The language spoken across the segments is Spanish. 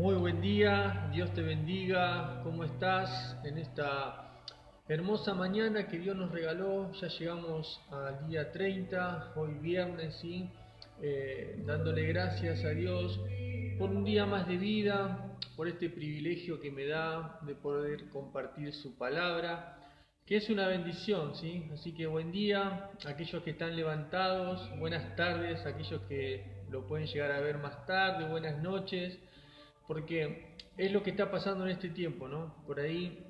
Muy buen día, Dios te bendiga, ¿cómo estás en esta hermosa mañana que Dios nos regaló? Ya llegamos al día 30, hoy viernes, ¿sí? Dándole gracias a Dios por un día más de vida, por este privilegio que me da de poder compartir su palabra, que es una bendición, ¿sí? Así que buen día a aquellos que están levantados, buenas tardes a aquellos que lo pueden llegar a ver más tarde, buenas noches, porque es lo que está pasando en este tiempo, ¿no? Por ahí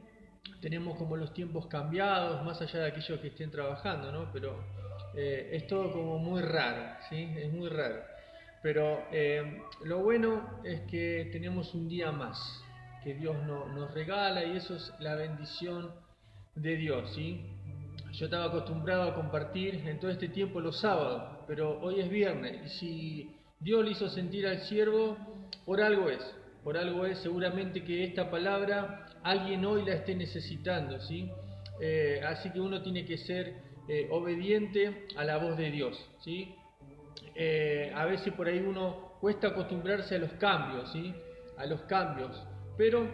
tenemos como los tiempos cambiados, más allá de aquellos que estén trabajando, ¿no? Pero es todo como muy raro, ¿sí? Es muy raro. Pero lo bueno es que tenemos un día más que Dios nos regala, y eso es la bendición de Dios, ¿sí? Yo estaba acostumbrado a compartir en todo este tiempo los sábados, pero hoy es viernes, y si Dios le hizo sentir al siervo, por algo es seguramente que esta palabra alguien hoy la esté necesitando, ¿sí? Así que uno tiene que ser obediente a la voz de Dios, ¿sí? A veces por ahí uno cuesta acostumbrarse a los cambios, ¿sí? A los cambios, pero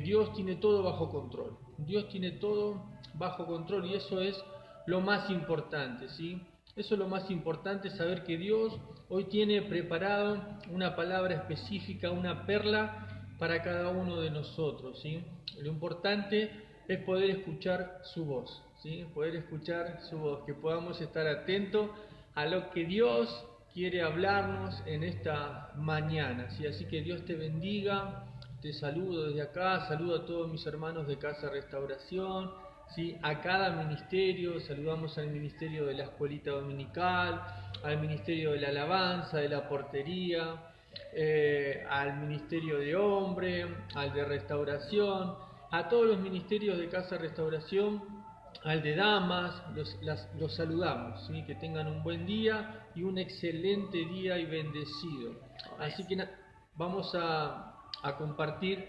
Dios tiene todo bajo control. Dios tiene todo bajo control, y eso es lo más importante, ¿sí? Eso es lo más importante, saber que Dios hoy tiene preparado una palabra específica, una perla para cada uno de nosotros, ¿sí? Lo importante es poder escuchar su voz, ¿sí? Poder escuchar su voz, que podamos estar atentos a lo que Dios quiere hablarnos en esta mañana, ¿sí? Así que Dios te bendiga, te saludo desde acá, saludo a todos mis hermanos de Casa Restauración, ¿sí? A cada ministerio, saludamos al ministerio de la escuelita dominical, al ministerio de la alabanza, de la portería, al ministerio de hombre, al de restauración, a todos los ministerios de Casa Restauración, al de damas, los saludamos, ¿sí? Que tengan un buen día y un excelente día y bendecido. Así que vamos a compartir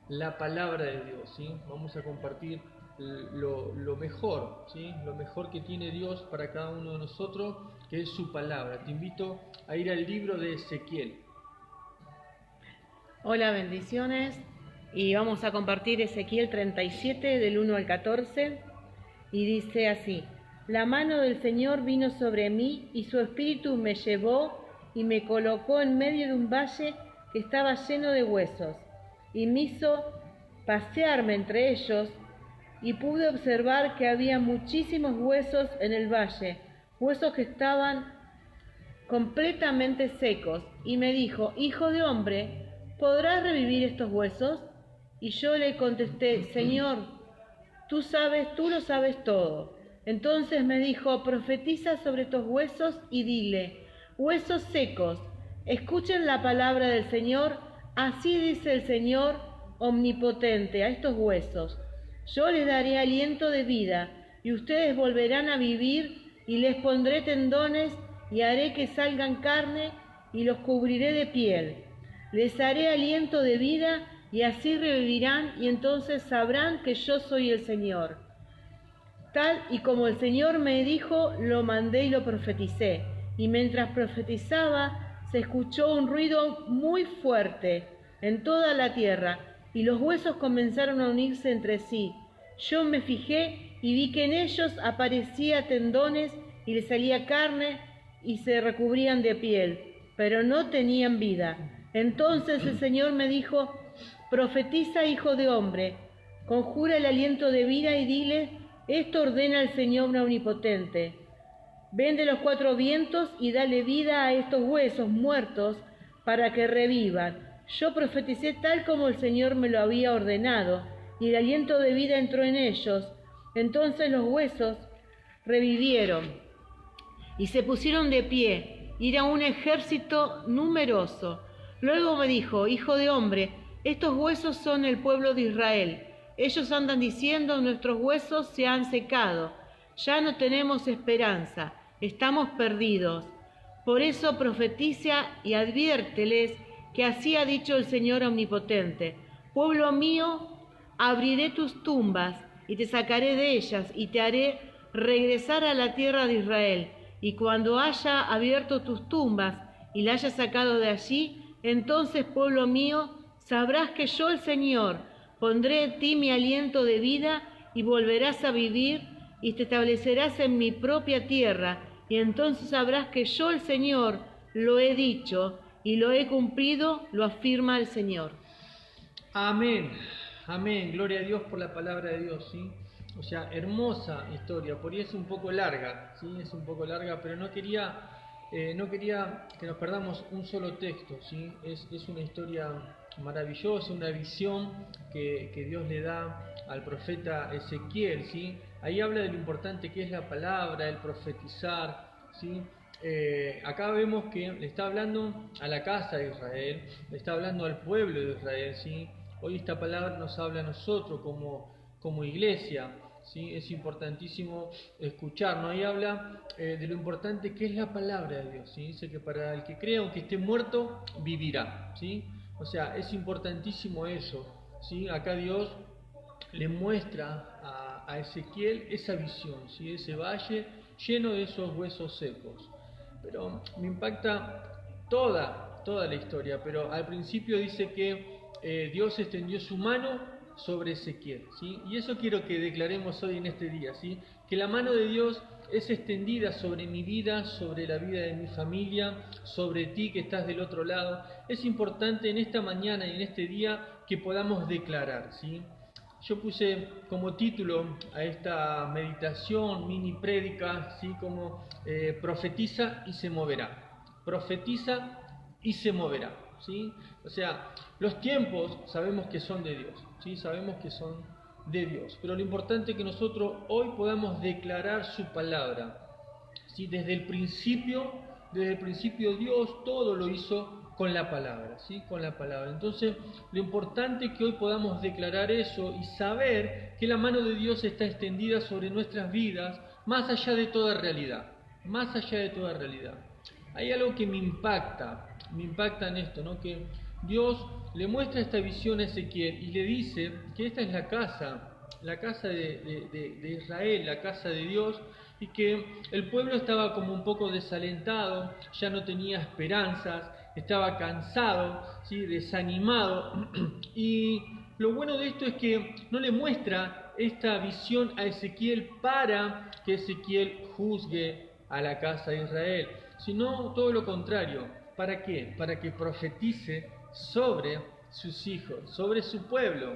la palabra de Dios, ¿sí? Vamos a compartir lo mejor, ¿sí? Lo mejor que tiene Dios para cada uno de nosotros, que es su palabra. Te invito a ir al libro de Ezequiel. Hola, bendiciones. Y vamos a compartir Ezequiel 37 del 1 al 14. Y dice así: La mano del Señor vino sobre mí, y su espíritu me llevó y me colocó en medio de un valle que estaba lleno de huesos, y me hizo pasearme entre ellos, y pude observar que había muchísimos huesos en el valle, huesos que estaban completamente secos. Y me dijo: Hijo de hombre, ¿podrás revivir estos huesos? Y yo le contesté: Señor, tú lo sabes todo. Entonces me dijo: profetiza sobre estos huesos y dile: huesos secos, escuchen la palabra del Señor. Así dice el Señor omnipotente a estos huesos: yo les daré aliento de vida, y ustedes volverán a vivir, y les pondré tendones, y haré que salgan carne, y los cubriré de piel. Les haré aliento de vida, y así revivirán, y entonces sabrán que yo soy el Señor. Tal y como el Señor me dijo, lo mandé y lo profeticé. Y mientras profetizaba, se escuchó un ruido muy fuerte en toda la tierra, y los huesos comenzaron a unirse entre sí. Yo me fijé y vi que en ellos aparecía tendones, y les salía carne, y se recubrían de piel, pero no tenían vida. Entonces el Señor me dijo: profetiza, hijo de hombre, conjura el aliento de vida y dile: esto ordena el Señor omnipotente. Ven de los cuatro vientos y dale vida a estos huesos muertos para que revivan. Yo profeticé tal como el Señor me lo había ordenado, y el aliento de vida entró en ellos. Entonces los huesos revivieron y se pusieron de pie, y era un ejército numeroso. Luego me dijo: hijo de hombre, estos huesos son el pueblo de Israel. Ellos andan diciendo: nuestros huesos se han secado, ya no tenemos esperanza, estamos perdidos. Por eso profetiza y adviérteles que así ha dicho el Señor omnipotente: pueblo mío, abriré tus tumbas y te sacaré de ellas, y te haré regresar a la tierra de Israel. Y cuando haya abierto tus tumbas y la haya sacado de allí, entonces, pueblo mío, sabrás que yo, el Señor, pondré en ti mi aliento de vida y volverás a vivir y te establecerás en mi propia tierra, y entonces sabrás que yo, el Señor, lo he dicho y lo he cumplido, lo afirma el Señor. Amén, amén, gloria a Dios por la palabra de Dios, ¿sí? O sea, hermosa historia, por ahí es un poco larga, ¿sí? Es un poco larga, pero no quería que nos perdamos un solo texto, ¿sí? Es una historia maravillosa, una visión que Dios le da al profeta Ezequiel, ¿sí? Ahí habla de lo importante que es la palabra, el profetizar, ¿sí? Acá vemos que le está hablando a la casa de Israel, le está hablando al pueblo de Israel, ¿sí? Hoy esta palabra nos habla a nosotros como iglesia, ¿sí? Es importantísimo escucharnos. Ahí habla de lo importante que es la palabra de Dios, ¿sí? Dice que para el que crea, aunque esté muerto, vivirá, ¿sí? O sea, es importantísimo eso, ¿sí? Acá Dios le muestra a Ezequiel esa visión, ¿sí? Ese valle lleno de esos huesos secos. Pero me impacta toda la historia, pero al principio dice que Dios extendió su mano sobre Ezequiel, ¿sí? Y eso quiero que declaremos hoy en este día, ¿sí? Que la mano de Dios es extendida sobre mi vida, sobre la vida de mi familia, sobre ti que estás del otro lado. Es importante en esta mañana y en este día que podamos declarar, ¿sí? Yo puse como título a esta meditación, mini prédica, ¿sí? Como profetiza y se moverá. Profetiza y se moverá, ¿sí? O sea, los tiempos sabemos que son de Dios, ¿sí? Sabemos que son de Dios, pero lo importante es que nosotros hoy podamos declarar su palabra, ¿sí? Desde el principio Dios todo lo hizo con la palabra, ¿sí? Con la palabra. Entonces, lo importante es que hoy podamos declarar eso y saber que la mano de Dios está extendida sobre nuestras vidas, más allá de toda realidad, más allá de toda realidad. Hay algo que me impacta en esto, ¿no? Que Dios le muestra esta visión a Ezequiel y le dice que esta es la casa de Israel, la casa de Dios, y que el pueblo estaba como un poco desalentado, ya no tenía esperanzas, estaba cansado, ¿sí? Desanimado. Y lo bueno de esto es que no le muestra esta visión a Ezequiel para que Ezequiel juzgue a la casa de Israel, sino todo lo contrario. ¿Para qué? Para que profetice sobre sus hijos, sobre su pueblo.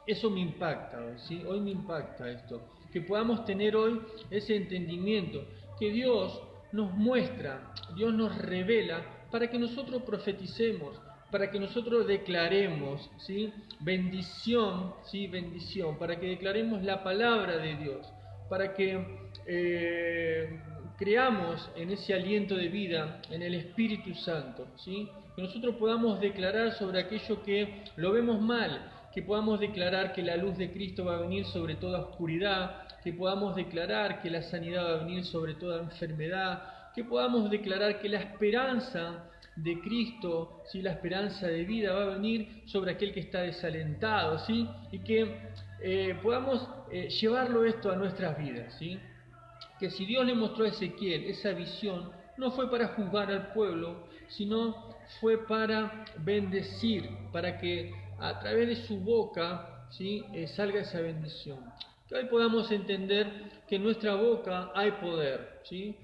Eso me impacta hoy, ¿sí? Hoy me impacta esto, que podamos tener hoy ese entendimiento, que Dios nos muestra, Dios nos revela para que nosotros profeticemos, para que nosotros declaremos, ¿sí? Bendición, ¿sí? Bendición, para que declaremos la palabra de Dios, para que creamos en ese aliento de vida, en el Espíritu Santo, ¿sí? Que nosotros podamos declarar sobre aquello que lo vemos mal, que podamos declarar que la luz de Cristo va a venir sobre toda oscuridad, que podamos declarar que la sanidad va a venir sobre toda enfermedad, que podamos declarar que la esperanza de Cristo, ¿sí? La esperanza de vida va a venir sobre aquel que está desalentado, ¿sí? Y que podamos llevarlo esto a nuestras vidas, ¿sí? Que si Dios le mostró a Ezequiel esa visión, no fue para juzgar al pueblo, sino fue para bendecir, para que a través de su boca, ¿sí? Salga esa bendición. Que hoy podamos entender que en nuestra boca hay poder, ¿sí?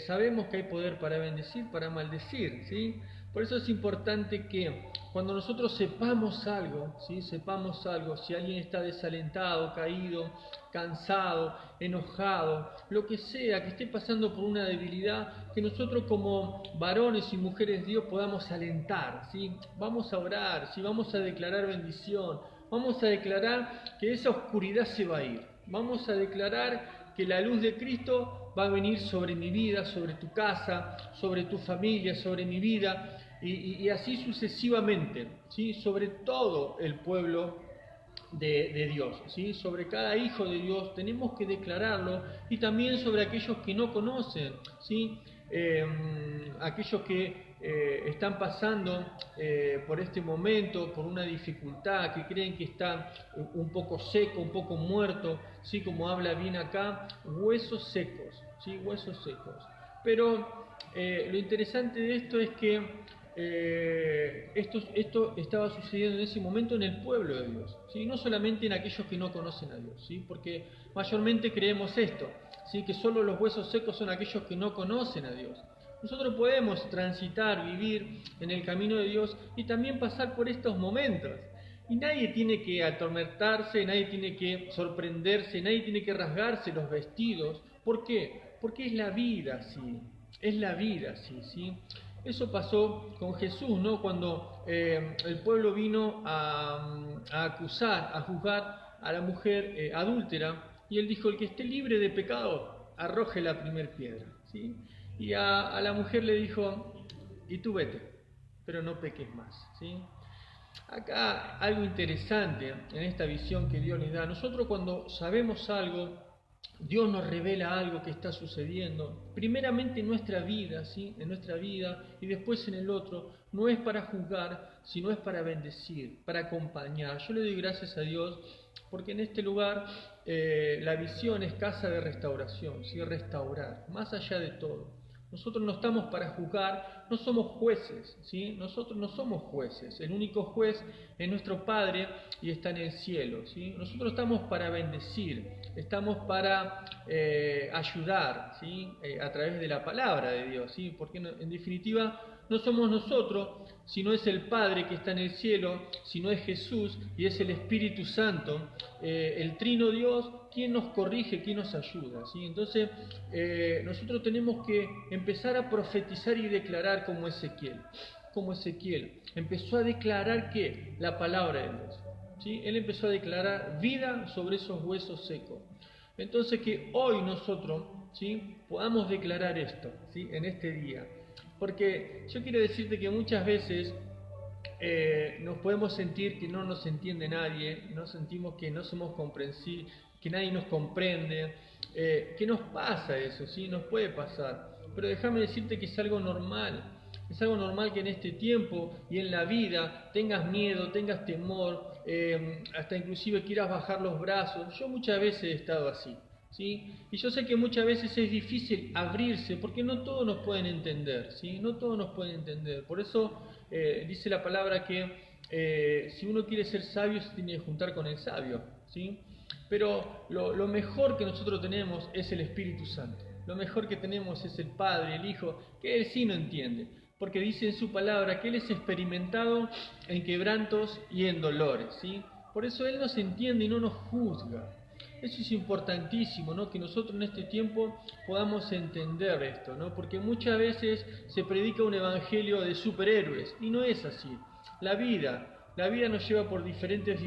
Sabemos que hay poder para bendecir, para maldecir, ¿sí? Por eso es importante que cuando nosotros sepamos algo, ¿sí? Sepamos algo, si alguien está desalentado, caído, cansado, enojado, lo que sea, que esté pasando por una debilidad, que nosotros como varones y mujeres de Dios podamos alentar, ¿sí? Vamos a orar, ¿sí? Vamos a declarar bendición, vamos a declarar que esa oscuridad se va a ir, vamos a declarar que la luz de Cristo va a venir sobre mi vida, sobre tu casa, sobre tu familia, sobre mi vida, y así sucesivamente, ¿sí? Sobre todo el pueblo de Dios, ¿sí? Sobre cada hijo de Dios tenemos que declararlo, y también sobre aquellos que no conocen, ¿sí? Aquellos que están pasando por este momento, por una dificultad, que creen que está un poco seco, un poco muerto, ¿sí? Como habla bien acá, huesos secos, ¿sí? Huesos secos. Pero lo interesante de esto es que esto estaba sucediendo en ese momento en el pueblo de Dios, ¿sí? No solamente en aquellos que no conocen a Dios, ¿sí? Porque mayormente creemos esto, ¿sí? Que solo los huesos secos son aquellos que no conocen a Dios. Nosotros podemos transitar, vivir en el camino de Dios y también pasar por estos momentos. Y nadie tiene que atormentarse, nadie tiene que sorprenderse, nadie tiene que rasgarse los vestidos. ¿Por qué? Porque es la vida, sí. Es la vida, sí, sí. Eso pasó con Jesús, ¿no? Cuando el pueblo vino a acusar, a juzgar a la mujer adúltera, y él dijo: el que esté libre de pecado, arroje la primer piedra, ¿sí? Y a la mujer le dijo: y tú vete, pero no peques más, ¿sí? Acá algo interesante en esta visión que Dios les da. Nosotros, cuando sabemos algo, Dios nos revela algo que está sucediendo, primeramente en nuestra vida, ¿sí? En nuestra vida, y después en el otro. No es para juzgar, sino es para bendecir, para acompañar. Yo le doy gracias a Dios porque en este lugar la visión es casa de restauración, ¿sí? Restaurar, más allá de todo. Nosotros no estamos para juzgar, no somos jueces, ¿sí? Nosotros no somos jueces, el único juez es nuestro Padre y está en el cielo, ¿sí? Nosotros estamos para bendecir, estamos para ayudar, ¿sí? A través de la palabra de Dios, ¿sí? Porque en definitiva no somos nosotros, sino es el Padre que está en el cielo, sino es Jesús y es el Espíritu Santo, el Trino Dios, quien nos corrige, quien nos ayuda, ¿sí? Entonces nosotros tenemos que empezar a profetizar y declarar como Ezequiel. Como Ezequiel empezó a declarar ¿qué? La palabra de Dios, ¿sí? Él empezó a declarar vida sobre esos huesos secos. Entonces que hoy nosotros, ¿sí? Podamos declarar esto, ¿sí? En este día. Porque yo quiero decirte que muchas veces nos podemos sentir que no nos entiende nadie, nos sentimos que no somos comprensivos, que nadie nos comprende, que nos pasa eso, ¿sí? Nos puede pasar. Pero déjame decirte que es algo normal. Es algo normal que en este tiempo y en la vida tengas miedo, tengas temor, hasta inclusive quieras bajar los brazos. Yo muchas veces he estado así, ¿sí? Y yo sé que muchas veces es difícil abrirse porque no todos nos pueden entender, ¿sí? No todos nos pueden entender. Por eso dice la palabra que si uno quiere ser sabio se tiene que juntar con el sabio, ¿sí? Pero lo mejor que nosotros tenemos es el Espíritu Santo. Lo mejor que tenemos es el Padre, el Hijo, que Él sí no entiende. Porque dice en su palabra que Él es experimentado en quebrantos y en dolores, ¿sí? Por eso Él nos entiende y no nos juzga. Eso es importantísimo, ¿no? Que nosotros en este tiempo podamos entender esto, ¿no? Porque muchas veces se predica un evangelio de superhéroes y no es así. La vida nos lleva por diferentes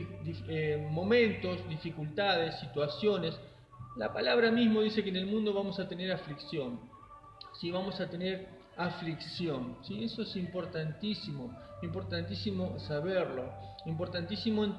momentos, dificultades, situaciones. La palabra mismo dice que en el mundo vamos a tener aflicción, ¿sí? Vamos a tener aflicción, ¿sí? Eso es importantísimo, importantísimo saberlo, importantísimo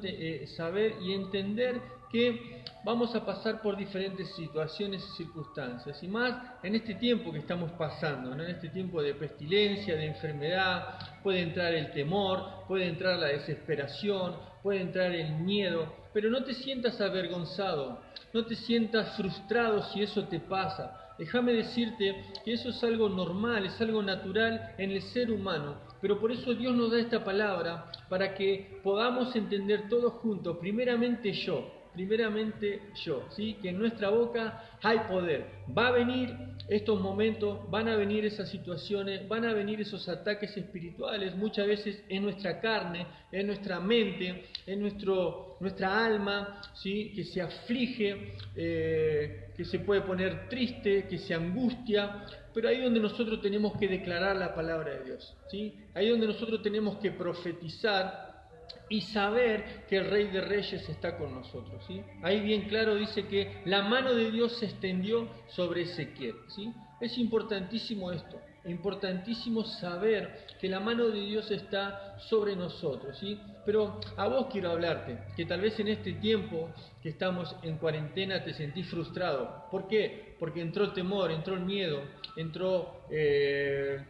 saber y entender que vamos a pasar por diferentes situaciones y circunstancias, y más en este tiempo que estamos pasando, ¿no? En este tiempo de pestilencia, de enfermedad, puede entrar el temor, puede entrar la desesperación, puede entrar el miedo, pero no te sientas avergonzado, no te sientas frustrado si eso te pasa. Déjame decirte que eso es algo normal, es algo natural en el ser humano, pero por eso Dios nos da esta palabra para que podamos entender todos juntos, primeramente yo, ¿sí? Que en nuestra boca hay poder. Va a venir estos momentos, van a venir esas situaciones, van a venir esos ataques espirituales, muchas veces en nuestra carne, en nuestra mente, en nuestra alma, ¿sí? Que se aflige, que se puede poner triste, que se angustia, pero ahí es donde nosotros tenemos que declarar la palabra de Dios, ¿sí? Ahí es donde nosotros tenemos que profetizar y saber que el Rey de Reyes está con nosotros, ¿sí? Ahí bien claro dice que la mano de Dios se extendió sobre Ezequiel, ¿sí? Es importantísimo esto, importantísimo saber que la mano de Dios está sobre nosotros, ¿sí? Pero a vos quiero hablarte, que tal vez en este tiempo que estamos en cuarentena te sentís frustrado. ¿Por qué? Porque entró el temor, entró el miedo, entró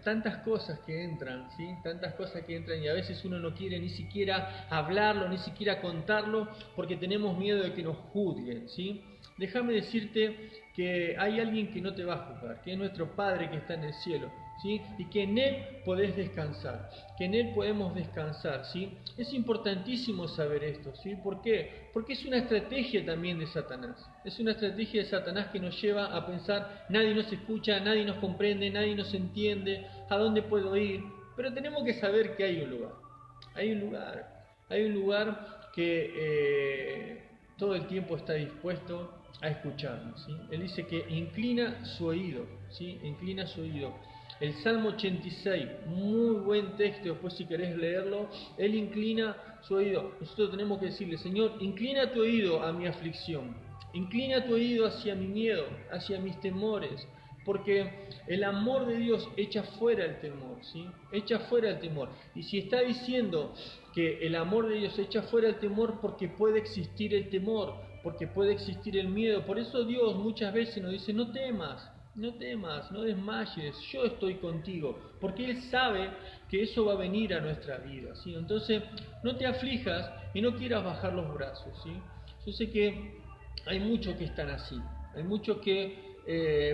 tantas cosas que entran, ¿sí? Tantas cosas que entran y a veces uno no quiere ni siquiera hablarlo, ni siquiera contarlo, porque tenemos miedo de que nos juzguen, ¿sí? Déjame decirte que hay alguien que no te va a juzgar, que es nuestro Padre que está en el cielo. ¿sí? Y que en Él podés descansar, que en Él podemos descansar, ¿sí? Es importantísimo saber esto, ¿sí? ¿Por qué? Porque es una estrategia también de Satanás. Es una estrategia de Satanás que nos lleva a pensar, nadie nos escucha, nadie nos comprende, nadie nos entiende, ¿a dónde puedo ir? Pero tenemos que saber que hay un lugar. Hay un lugar que todo el tiempo está dispuesto a escucharnos, ¿sí? Él dice que inclina su oído, ¿sí? Inclina su oído. El Salmo 86, muy buen texto, después si querés leerlo, Él inclina su oído. Nosotros tenemos que decirle, Señor, inclina tu oído a mi aflicción, inclina tu oído hacia mi miedo, hacia mis temores, porque el amor de Dios echa fuera el temor, ¿sí? Echa fuera el temor. Y si está diciendo que el amor de Dios echa fuera el temor, porque puede existir el temor, porque puede existir el miedo. Por eso Dios muchas veces nos dice, no temas, no desmayes, yo estoy contigo, porque Él sabe que eso va a venir a nuestra vida, ¿sí? Entonces, no te aflijas y no quieras bajar los brazos, ¿sí? Yo sé que hay muchos que están así, hay muchos que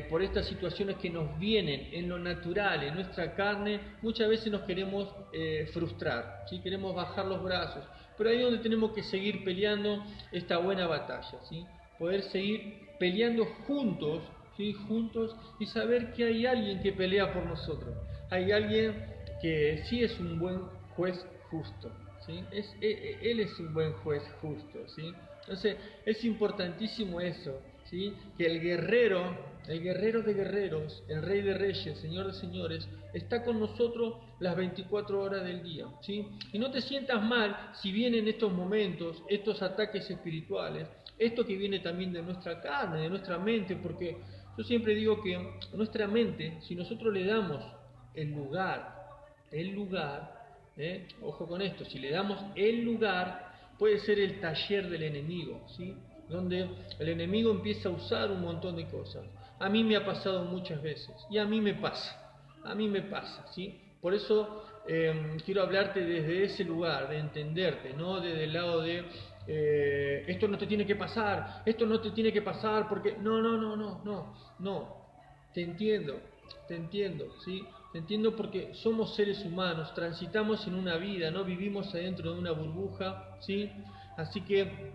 por estas situaciones que nos vienen en lo natural, en nuestra carne, muchas veces nos queremos frustrar, ¿sí? Queremos bajar los brazos, pero ahí es donde tenemos que seguir peleando esta buena batalla, ¿sí? Poder seguir peleando juntos, ¿sí? Juntos, y saber que hay alguien que pelea por nosotros, hay alguien que sí es un buen juez justo, ¿sí? Él es un buen juez justo, ¿sí? Entonces es importantísimo eso, ¿sí? Que el guerrero de guerreros, el rey de reyes, señor de señores, está con nosotros las 24 horas del día, ¿sí? Y no te sientas mal si vienen estos momentos, estos ataques espirituales, esto que viene también de nuestra carne, de nuestra mente, porque yo siempre digo que nuestra mente, si nosotros le damos el lugar, ojo con esto, si le damos el lugar, puede ser el taller del enemigo, ¿sí? Donde el enemigo empieza a usar un montón de cosas. A mí me ha pasado muchas veces y a mí me pasa, ¿sí? Por eso quiero hablarte desde ese lugar, de entenderte, no desde el lado de esto no te tiene que pasar, esto no te tiene que pasar porque no, te entiendo, ¿sí? Te entiendo porque somos seres humanos, transitamos en una vida, no vivimos adentro de una burbuja, ¿sí? Así que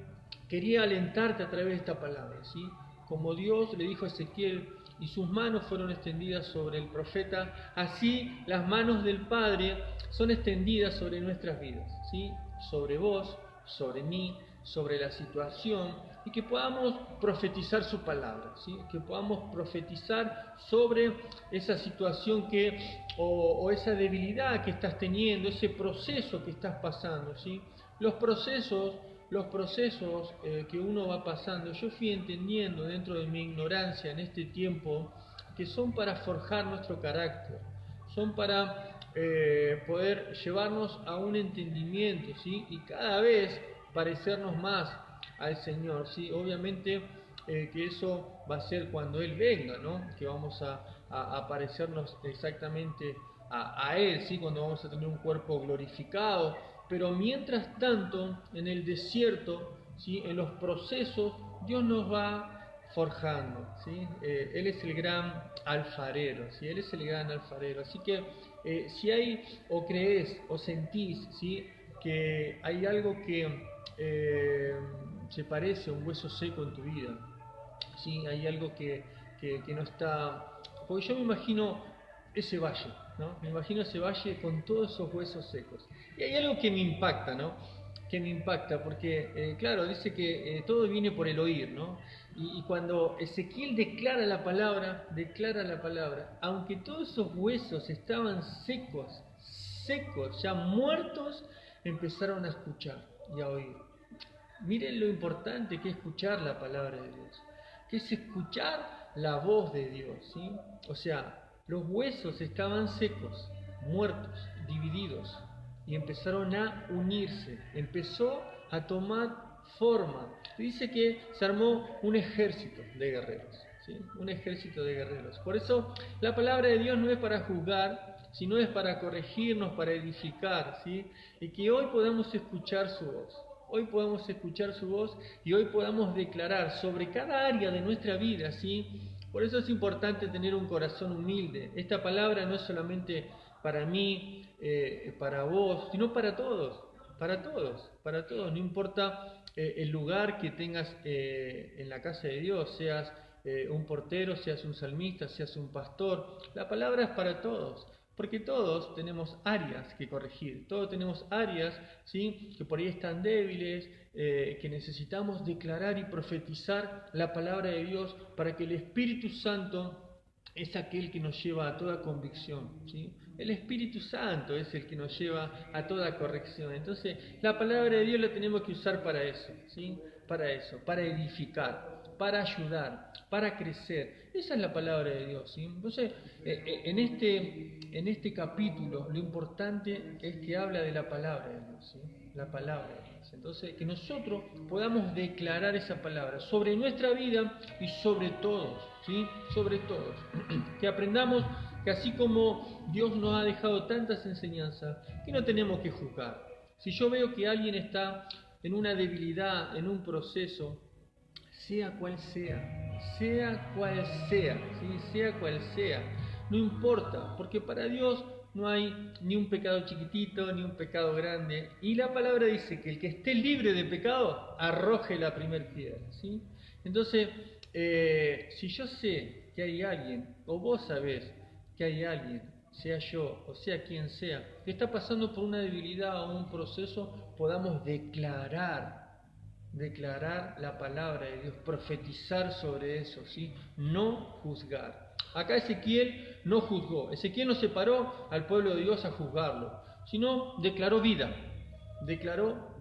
quería alentarte a través de esta palabra, ¿sí? Como Dios le dijo a Ezequiel, y sus manos fueron extendidas sobre el profeta, así las manos del Padre son extendidas sobre nuestras vidas, ¿sí? Sobre vos, sobre mí, sobre la situación, y que podamos profetizar su palabra, ¿sí? Que podamos profetizar sobre esa situación o esa debilidad que estás teniendo, ese proceso que estás pasando, ¿sí? Los procesos que uno va pasando, yo fui entendiendo dentro de mi ignorancia en este tiempo que son para forjar nuestro carácter, son para poder llevarnos a un entendimiento, ¿sí? Y cada vez parecernos más al Señor, ¿sí? Obviamente que eso va a ser cuando Él venga, ¿no? Que vamos a parecernos exactamente a Él, ¿sí? Cuando vamos a tener un cuerpo glorificado. Pero mientras tanto, en el desierto, ¿sí? En los procesos, Dios nos va forjando, ¿sí? Él es el gran alfarero, ¿sí? Él es el gran alfarero. Así que si hay o crees o sentís, ¿sí? Que hay algo que se parece a un hueso seco en tu vida, ¿sí? Hay algo que no está... Porque yo me imagino ese valle, ¿no? Me imagino ese valle con todos esos huesos secos. Y hay algo que me impacta, ¿no? Que me impacta, porque, claro, dice que todo viene por el oír, ¿no? Y cuando Ezequiel declara la palabra, aunque todos esos huesos estaban secos, ya muertos, empezaron a escuchar y a oír. Miren lo importante que es escuchar la palabra de Dios, que es escuchar la voz de Dios, ¿sí? O sea, los huesos estaban secos, muertos, divididos, y empezaron a unirse, empezó a tomar forma. Dice que se armó un ejército de guerreros, ¿sí? Un ejército de guerreros. Por eso la palabra de Dios no es para juzgar, sino es para corregirnos, para edificar, ¿sí? Y que hoy podamos escuchar su voz. Hoy podamos escuchar su voz y hoy podamos declarar sobre cada área de nuestra vida, ¿sí? Por eso es importante tener un corazón humilde. Esta palabra no es solamente para mí, para vos, sino para todos, para todos, para todos. No importa el lugar que tengas en la casa de Dios, seas un portero, seas un salmista, seas un pastor. La palabra es para todos. Porque todos tenemos áreas que corregir, todos tenemos áreas, ¿sí?, que por ahí están débiles, que necesitamos declarar y profetizar la palabra de Dios para que el Espíritu Santo es aquel que nos lleva a toda convicción, ¿sí? El Espíritu Santo es el que nos lleva a toda corrección. Entonces, la palabra de Dios la tenemos que usar para eso, ¿sí? Para eso, para edificar, para ayudar, para crecer. Esa es la palabra de Dios, ¿sí? Entonces, en este capítulo, lo importante es que habla de la palabra de Dios, ¿sí? La palabra de Dios. Entonces, que nosotros podamos declarar esa palabra sobre nuestra vida y sobre todos, ¿sí? Sobre todos. Que aprendamos que así como Dios nos ha dejado tantas enseñanzas, que no tenemos que juzgar. Si yo veo que alguien está en una debilidad, en un proceso, sea cual sea, sea cual sea, ¿sí? Sea cual sea, no importa, porque para Dios no hay ni un pecado chiquitito, ni un pecado grande, y la palabra dice que el que esté libre de pecado, arroje la primer piedra, ¿sí? Entonces, si yo sé que hay alguien, o vos sabés que hay alguien, sea yo o sea quien sea, que está pasando por una debilidad o un proceso, podamos declarar la palabra de Dios, profetizar sobre eso, ¿sí? No juzgar. Acá Ezequiel no juzgó, Ezequiel no se paró al pueblo de Dios a juzgarlo, sino declaró vida, declaró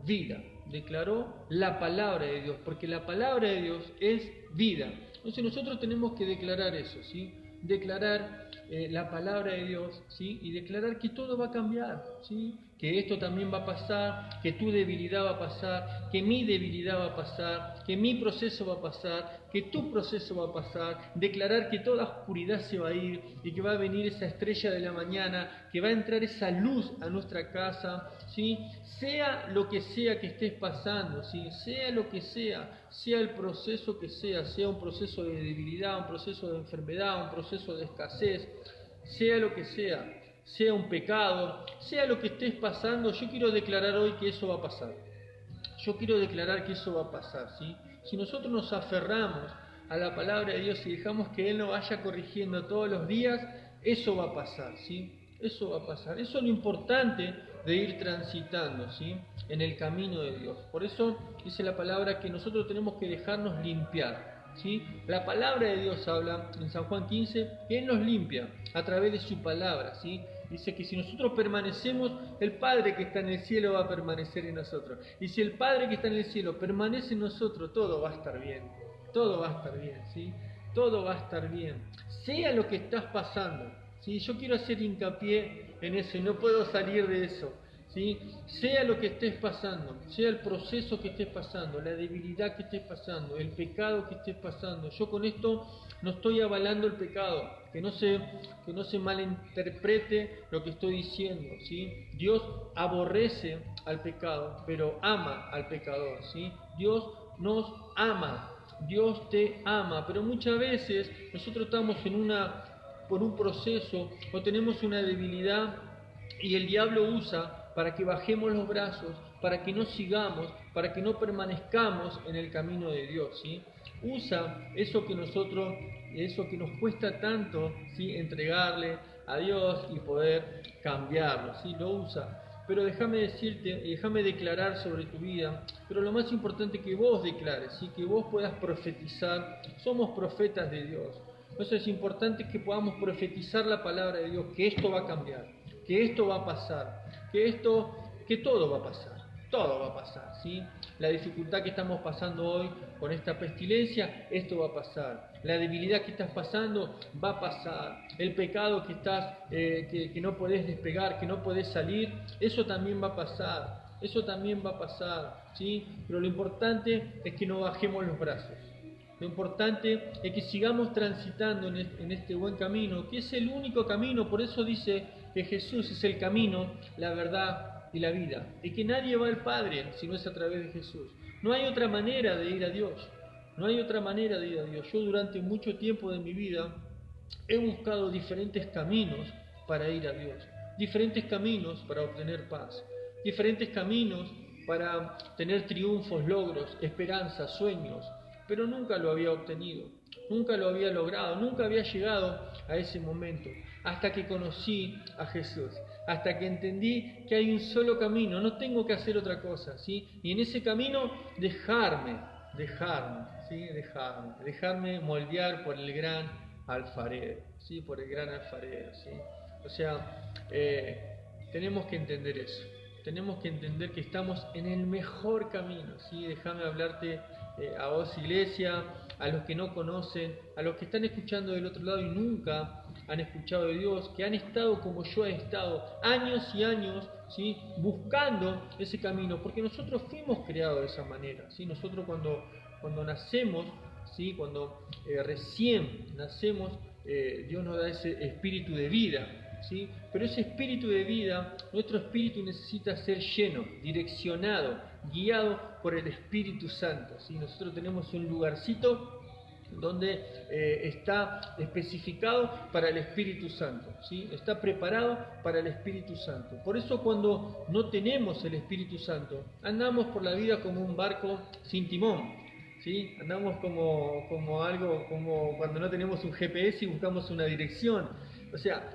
la palabra de Dios, porque la palabra de Dios es vida. Entonces nosotros tenemos que declarar eso, ¿sí? Declarar la palabra de Dios, ¿sí? Y declarar que todo va a cambiar, ¿sí? Que esto también va a pasar, que tu debilidad va a pasar, que mi debilidad va a pasar, que mi proceso va a pasar, que tu proceso va a pasar. Declarar que toda oscuridad se va a ir y que va a venir esa estrella de la mañana, que va a entrar esa luz a nuestra casa, ¿sí? Sea lo que sea que estés pasando, ¿sí? Sea lo que sea el proceso que sea un proceso de debilidad, un proceso de enfermedad, un proceso de escasez, sea lo que sea un pecado, sea lo que estés pasando, yo quiero declarar hoy que eso va a pasar. Yo quiero declarar que eso va a pasar, ¿sí? Si nosotros nos aferramos a la palabra de Dios y dejamos que Él nos vaya corrigiendo todos los días, eso va a pasar, ¿sí? Eso va a pasar. Eso es lo importante de ir transitando, ¿sí? En el camino de Dios. Por eso dice la palabra que nosotros tenemos que dejarnos limpiar, ¿sí? La palabra de Dios habla en San Juan 15 que Él nos limpia a través de su palabra, ¿sí? Dice que si nosotros permanecemos, el Padre que está en el cielo va a permanecer en nosotros. Y si el Padre que está en el cielo permanece en nosotros, todo va a estar bien. Todo va a estar bien, ¿sí? Todo va a estar bien. Sea lo que estás pasando, ¿sí? Yo quiero hacer hincapié en eso y no puedo salir de eso, ¿sí? Sea lo que estés pasando, sea el proceso que estés pasando, la debilidad que estés pasando, el pecado que estés pasando. Yo con esto no estoy avalando el pecado, que no se malinterprete lo que estoy diciendo, ¿sí? Dios aborrece al pecado, pero ama al pecador, ¿sí? Dios nos ama, Dios te ama, pero muchas veces nosotros estamos por un proceso o tenemos una debilidad y el diablo usa para que bajemos los brazos, para que no sigamos, para que no permanezcamos en el camino de Dios, ¿sí? Usa eso que nos cuesta tanto, ¿sí? Entregarle a Dios y poder cambiarlo, ¿sí? Lo usa. Pero déjame decirte, déjame declarar sobre tu vida, pero lo más importante es que vos declares, ¿sí? Que vos puedas profetizar. Somos profetas de Dios. Entonces es importante que podamos profetizar la palabra de Dios, que esto va a cambiar, que esto va a pasar, que todo va a pasar, ¿sí? La dificultad que estamos pasando hoy con esta pestilencia, esto va a pasar. La debilidad que estás pasando, va a pasar. El pecado que estás, que no podés despegar, que no podés salir, eso también va a pasar. Eso también va a pasar, ¿sí? Pero lo importante es que no bajemos los brazos. Lo importante es que sigamos transitando en este buen camino, que es el único camino. Por eso dice que Jesús es el camino, la verdad y la vida. Y que nadie va al Padre si no es a través de Jesús. No hay otra manera de ir a Dios. No hay otra manera de ir a Dios. Yo durante mucho tiempo de mi vida he buscado diferentes caminos para ir a Dios, diferentes caminos para obtener paz, diferentes caminos para tener triunfos, logros, esperanzas, sueños, pero nunca lo había obtenido, nunca lo había logrado, nunca había llegado a ese momento, hasta que conocí a Jesús, hasta que entendí que hay un solo camino, no tengo que hacer otra cosa, ¿sí? Y en ese camino dejarme moldear por el gran alfarero, ¿sí? Por el gran alfarero, ¿sí? O sea, tenemos que entender eso. Tenemos que entender que estamos en el mejor camino, ¿sí? Déjame hablarte a vos, iglesia, a los que no conocen, a los que están escuchando del otro lado y nunca han escuchado de Dios, que han estado como yo he estado, años y años, ¿sí? Buscando ese camino, porque nosotros fuimos creados de esa manera, ¿sí? Nosotros cuando nacemos, ¿sí? Cuando recién nacemos, Dios nos da ese espíritu de vida, ¿sí? Pero ese espíritu de vida, nuestro espíritu necesita ser lleno, direccionado, guiado por el Espíritu Santo, ¿sí? Nosotros tenemos un lugarcito donde está especificado para el Espíritu Santo, ¿sí? Está preparado para el Espíritu Santo. Por eso cuando no tenemos el Espíritu Santo, andamos por la vida como un barco sin timón, ¿sí? Andamos como cuando no tenemos un GPS y buscamos una dirección. O sea,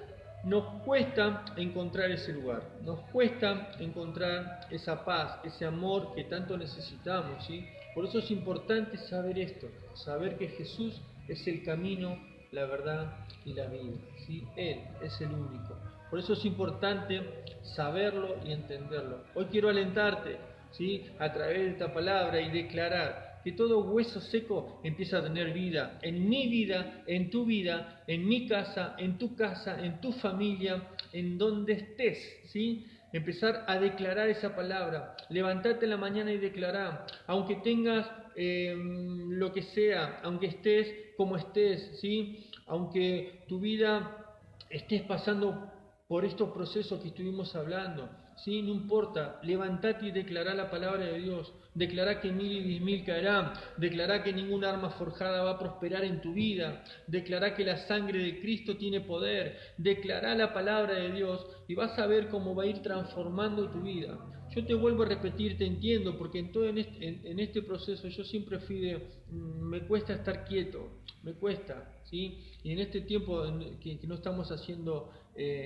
nos cuesta encontrar ese lugar, nos cuesta encontrar esa paz, ese amor que tanto necesitamos, ¿sí? Por eso es importante saber esto, saber que Jesús es el camino, la verdad y la vida, ¿sí? Él es el único. Por eso es importante saberlo y entenderlo. Hoy quiero alentarte, ¿sí? A través de esta palabra y declarar que todo hueso seco empieza a tener vida, en mi vida, en tu vida, en mi casa, en tu familia, en donde estés, ¿sí? Empezar a declarar esa palabra, levantarte en la mañana y declarar, aunque tengas lo que sea, aunque estés como estés, ¿sí? Aunque tu vida estés pasando por estos procesos que estuvimos hablando, ¿sí? No importa, levantate y declará la palabra de Dios, declará que 1000 y 10.000 caerán, declará que ninguna arma forjada va a prosperar en tu vida, declará que la sangre de Cristo tiene poder, declará la palabra de Dios y vas a ver cómo va a ir transformando tu vida. Yo te vuelvo a repetir, te entiendo, porque en este proceso yo siempre fui me cuesta estar quieto, me cuesta, ¿sí? Y en este tiempo que no estamos haciendo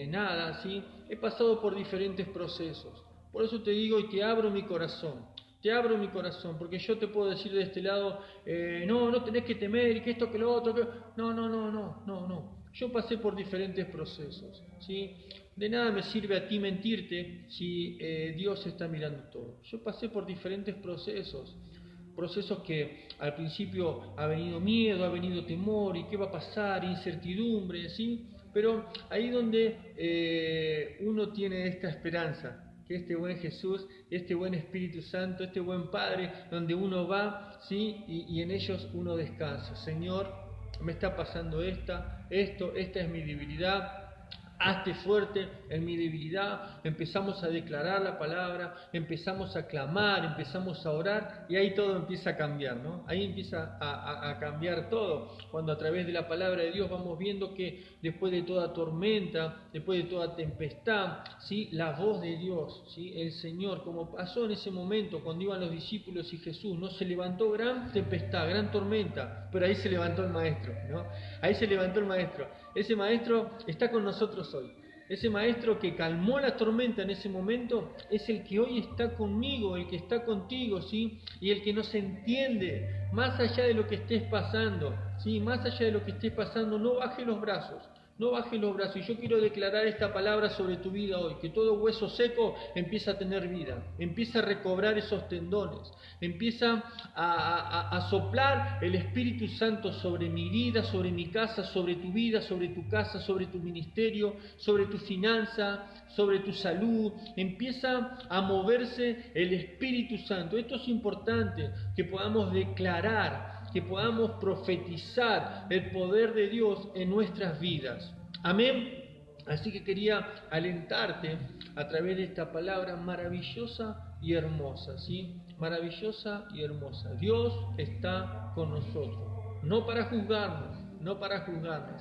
nada, ¿sí? He pasado por diferentes procesos. Por eso te digo y te abro mi corazón, porque yo te puedo decir de este lado, no tenés que temer, y que esto, que lo otro, que... No. Yo pasé por diferentes procesos, ¿sí? De nada me sirve a ti mentirte si Dios está mirando todo. Yo pasé por diferentes procesos que al principio ha venido miedo, ha venido temor, y qué va a pasar, incertidumbre, ¿sí? Pero ahí donde uno tiene esta esperanza, que este buen Jesús, este buen Espíritu Santo, este buen Padre, donde uno va, ¿sí? Y en ellos uno descansa. Señor, me está pasando esta es mi debilidad. Hazte fuerte en mi debilidad. Empezamos a declarar la palabra, empezamos a clamar, empezamos a orar, y ahí todo empieza a cambiar, ¿no? Ahí empieza a cambiar todo, cuando a través de la palabra de Dios vamos viendo que después de toda tormenta, después de toda tempestad, ¿sí? La voz de Dios, ¿sí? El Señor, como pasó en ese momento cuando iban los discípulos y Jesús, ¿no? Se levantó gran tempestad, gran tormenta, pero ahí se levantó el Maestro, ¿no? Ahí se levantó el Maestro. Ese Maestro está con nosotros hoy. Ese Maestro que calmó la tormenta en ese momento es el que hoy está conmigo, el que está contigo, ¿sí? Y el que nos entiende, más allá de lo que estés pasando, ¿sí? Más allá de lo que estés pasando, no bajes los brazos. No bajes los brazos. Y yo quiero declarar esta palabra sobre tu vida hoy, que todo hueso seco empieza a tener vida, empieza a recobrar esos tendones, empieza a soplar el Espíritu Santo sobre mi vida, sobre mi casa, sobre tu vida, sobre tu casa, sobre tu ministerio, sobre tu finanza, sobre tu salud. Empieza a moverse el Espíritu Santo. Esto es importante, que podamos declarar, que podamos profetizar el poder de Dios en nuestras vidas. Amén. Así que quería alentarte a través de esta palabra maravillosa y hermosa, ¿sí? Maravillosa y hermosa. Dios está con nosotros, no para juzgarnos,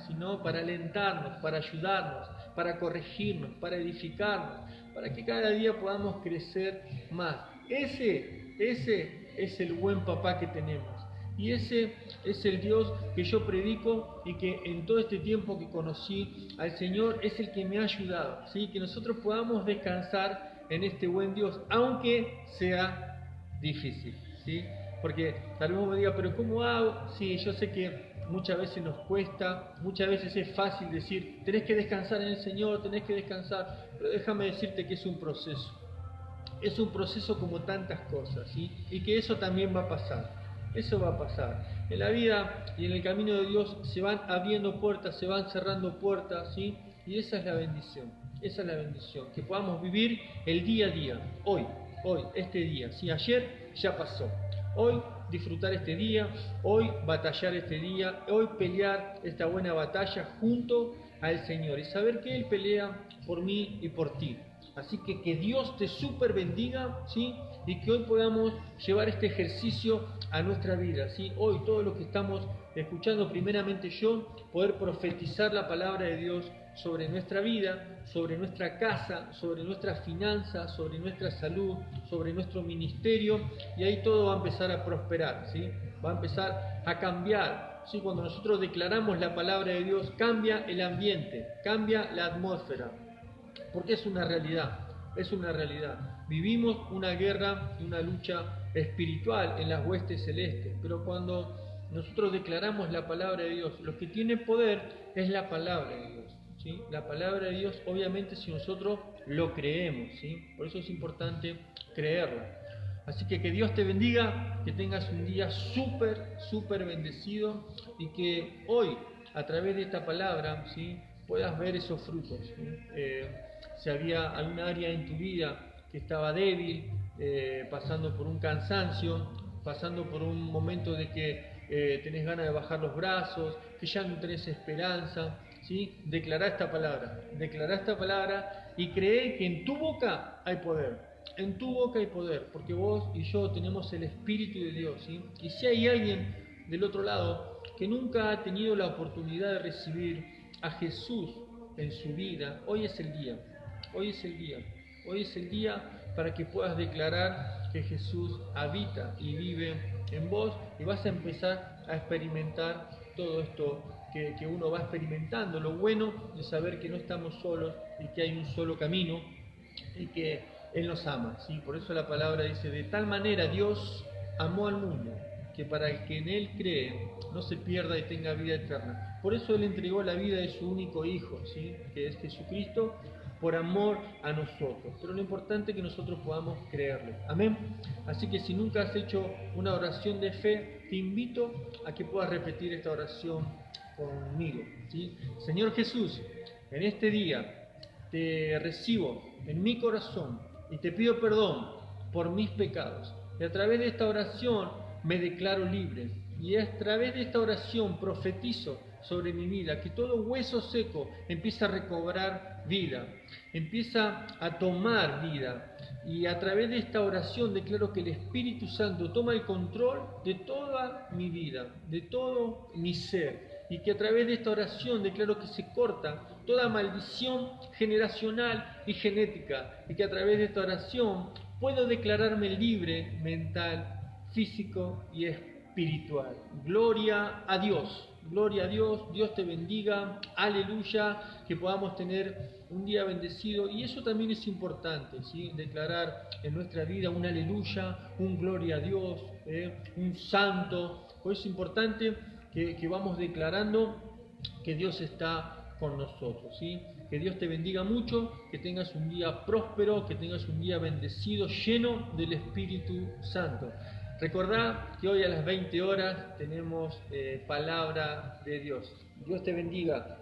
sino para alentarnos, para ayudarnos, para corregirnos, para edificarnos, para que cada día podamos crecer más. Ese es el buen papá que tenemos. Y ese es el Dios que yo predico y que en todo este tiempo que conocí al Señor es el que me ha ayudado, ¿sí? Que nosotros podamos descansar en este buen Dios, aunque sea difícil, ¿sí? Porque tal vez me diga, pero ¿cómo hago? Sí, yo sé que muchas veces nos cuesta, muchas veces es fácil decir, tenés que descansar en el Señor, tenés que descansar, pero déjame decirte que es un proceso. Es un proceso como tantas cosas, ¿sí? Y que eso también va a pasar. Eso va a pasar. En la vida y en el camino de Dios se van abriendo puertas, se van cerrando puertas, ¿sí? Y esa es la bendición. Esa es la bendición. Que podamos vivir el día a día. Hoy, este día. ¿Sí? Ayer ya pasó. Hoy disfrutar este día. Hoy batallar este día. Hoy pelear esta buena batalla junto al Señor. Y saber que Él pelea por mí y por ti. Así que Dios te súper bendiga, ¿sí? Y que hoy podamos llevar este ejercicio a nuestra vida, ¿sí? Hoy todos los que estamos escuchando, primeramente yo, poder profetizar la palabra de Dios sobre nuestra vida, sobre nuestra casa, sobre nuestras finanzas, sobre nuestra salud, sobre nuestro ministerio, y ahí todo va a empezar a prosperar, ¿sí? Va a empezar a cambiar, ¿sí? Cuando nosotros declaramos la palabra de Dios, cambia el ambiente, cambia la atmósfera. Porque es una realidad. Vivimos una guerra y una lucha espiritual en las huestes celestes, pero cuando nosotros declaramos la palabra de Dios, lo que tiene poder es la palabra de Dios, ¿sí? La palabra de Dios, obviamente, si nosotros lo creemos, ¿sí? Por eso es importante creerla. Así que Dios te bendiga, que tengas un día súper bendecido y que hoy, a través de esta palabra, ¿sí? Puedas ver esos frutos, ¿sí? Si había alguna área en tu vida que estaba débil, pasando por un cansancio, pasando por un momento de que tenés ganas de bajar los brazos, que ya no tenés esperanza, ¿sí? Declará esta palabra y cree que en tu boca hay poder. En tu boca hay poder, porque vos y yo tenemos el Espíritu de Dios, ¿sí? Y si hay alguien del otro lado que nunca ha tenido la oportunidad de recibir a Jesús en su vida, hoy es el día para que puedas declarar que Jesús habita y vive en vos y vas a empezar a experimentar todo esto que uno va experimentando, lo bueno de saber que no estamos solos y que hay un solo camino y que Él nos ama, ¿sí? Por eso la palabra dice, de tal manera Dios amó al mundo, que para el que en Él cree no se pierda y tenga vida eterna. Por eso Él entregó la vida de su único Hijo, ¿sí? Que es Jesucristo, por amor a nosotros. Pero lo importante es que nosotros podamos creerle. Amén. Así que si nunca has hecho una oración de fe, te invito a que puedas repetir esta oración conmigo, ¿sí? Señor Jesús, en este día te recibo en mi corazón y te pido perdón por mis pecados. Y a través de esta oración me declaro libre. Y a través de esta oración profetizo sobre mi vida, que todo hueso seco empieza a recobrar vida, empieza a tomar vida. Y a través de esta oración declaro que el Espíritu Santo toma el control de toda mi vida, de todo mi ser. Y que a través de esta oración declaro que se corta toda maldición generacional y genética. Y que a través de esta oración puedo declararme libre mental, físico y espiritual. Gloria a Dios. Gloria a Dios, Dios te bendiga, aleluya, que podamos tener un día bendecido. Y eso también es importante, ¿sí? Declarar en nuestra vida un aleluya, un gloria a Dios, un santo. Por eso es importante que vamos declarando que Dios está con nosotros, ¿sí? Que Dios te bendiga mucho, que tengas un día próspero, que tengas un día bendecido, lleno del Espíritu Santo. Recordá que hoy a las 20 horas tenemos palabra de Dios. Dios te bendiga.